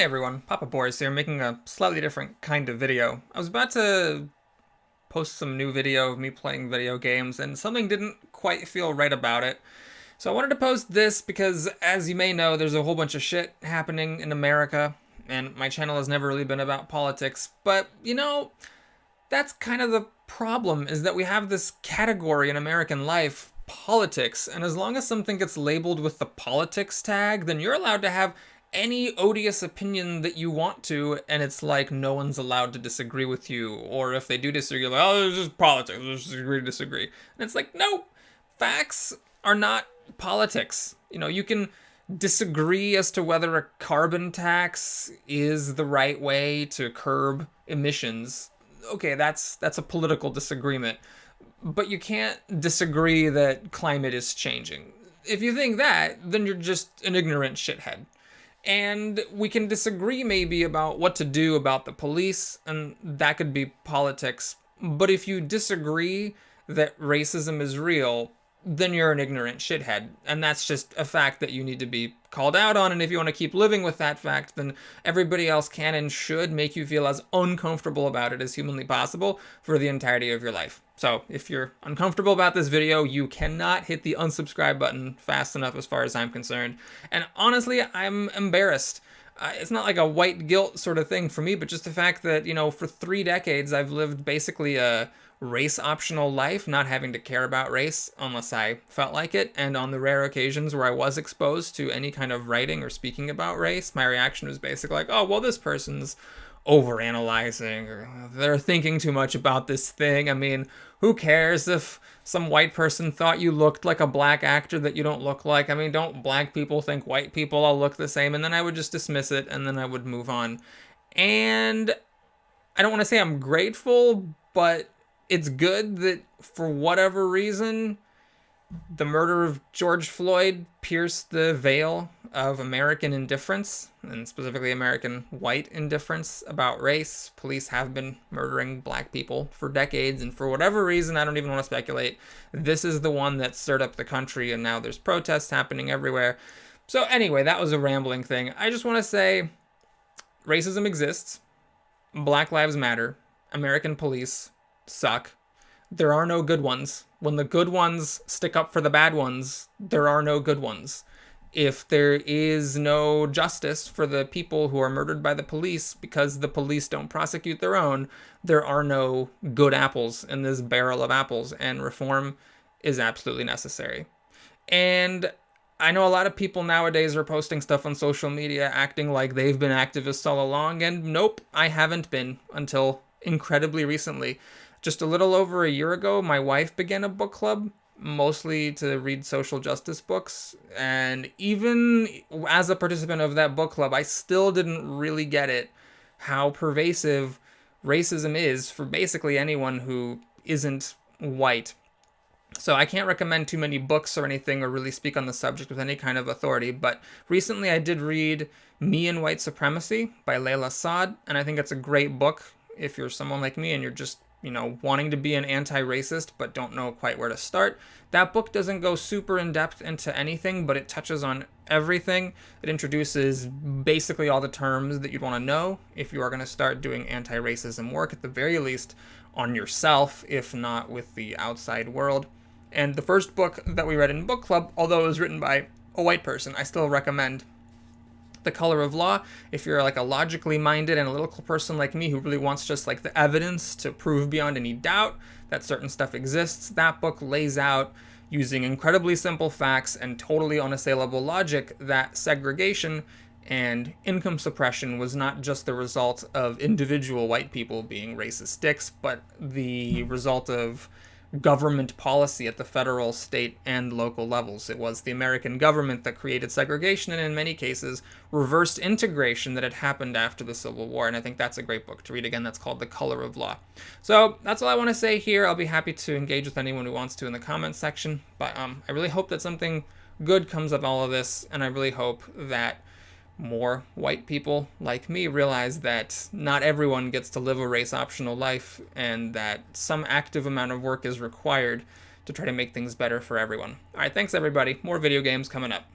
Hey everyone, Papa Boris here, making a slightly different kind of video. I was about to post some new video of me playing video games, and something didn't quite feel right about it. So I wanted to post this because, as you may know, there's a whole bunch of shit happening in America, and my channel has never really been about politics. But, that's kind of the problem, is that we have this category in American life, politics, and as long as something gets labeled with the politics tag, then you're allowed to have any odious opinion that you want to, and it's like no one's allowed to disagree with you, or if they do disagree, like, oh, it's just politics, let's disagree. And it's like, no, facts are not politics. You can disagree as to whether a carbon tax is the right way to curb emissions. Okay, that's a political disagreement, but you can't disagree that climate is changing. If you think that, then you're just an ignorant shithead. And we can disagree maybe about what to do about the police, and that could be politics. But if you disagree that racism is real, then you're an ignorant shithead. And that's just a fact that you need to be called out on. And if you want to keep living with that fact, then everybody else can and should make you feel as uncomfortable about it as humanly possible for the entirety of your life. So if you're uncomfortable about this video, you cannot hit the unsubscribe button fast enough as far as I'm concerned. And honestly, I'm embarrassed. It's not like a white guilt sort of thing for me, but just the fact that, for 3 decades, I've lived basically a race optional life, not having to care about race unless I felt like it. And on the rare occasions where I was exposed to any kind of writing or speaking about race, my reaction was basically like, oh, well, this person's overanalyzing, or they're thinking too much about this thing. I mean, who cares if some white person thought you looked like a black actor that you don't look like? I mean, don't black people think white people all look the same? And then I would just dismiss it, and then I would move on. And I don't want to say I'm grateful, but it's good that for whatever reason, the murder of George Floyd pierced the veil of American indifference, and specifically American white indifference about race. Police have been murdering black people for decades, and for whatever reason, I don't even want to speculate, this is the one that stirred up the country, and now there's protests happening everywhere. So anyway, that was a rambling thing. I just want to say, racism exists. Black Lives Matter. American police suck. There are no good ones. When the good ones stick up for the bad ones, there are no good ones. If there is no justice for the people who are murdered by the police because the police don't prosecute their own, there are no good apples in this barrel of apples, and reform is absolutely necessary. And I know a lot of people nowadays are posting stuff on social media acting like they've been activists all along, and nope, I haven't been until incredibly recently. Just a little over a year ago, my wife began a book club, mostly to read social justice books. And even as a participant of that book club, I still didn't really get it, how pervasive racism is for basically anyone who isn't white. So I can't recommend too many books or anything, or really speak on the subject with any kind of authority, but recently I did read Me and White Supremacy by Layla Saad, and I think it's a great book if you're someone like me and you're just wanting to be an anti-racist but don't know quite where to start. That book doesn't go super in-depth into anything, but it touches on everything. It introduces basically all the terms that you'd want to know if you are going to start doing anti-racism work, at the very least on yourself, if not with the outside world. And the first book that we read in book club, although it was written by a white person, I still recommend The Color of Law. If you're like a logically minded analytical person like me who really wants just like the evidence to prove beyond any doubt that certain stuff exists, that book lays out, using incredibly simple facts and totally unassailable logic, that segregation and income suppression was not just the result of individual white people being racist dicks, but the result of government policy at the federal, state, and local levels. It was the American government that created segregation, and in many cases reversed integration that had happened after the Civil War. And I think that's a great book to read. Again, that's called The Color of Law. So that's all I want to say here. I'll be happy to engage with anyone who wants to in the comments section, but I really hope that something good comes of all of this, and I really hope that more white people like me realize that not everyone gets to live a race-optional life, and that some active amount of work is required to try to make things better for everyone. All right, thanks everybody. More video games coming up.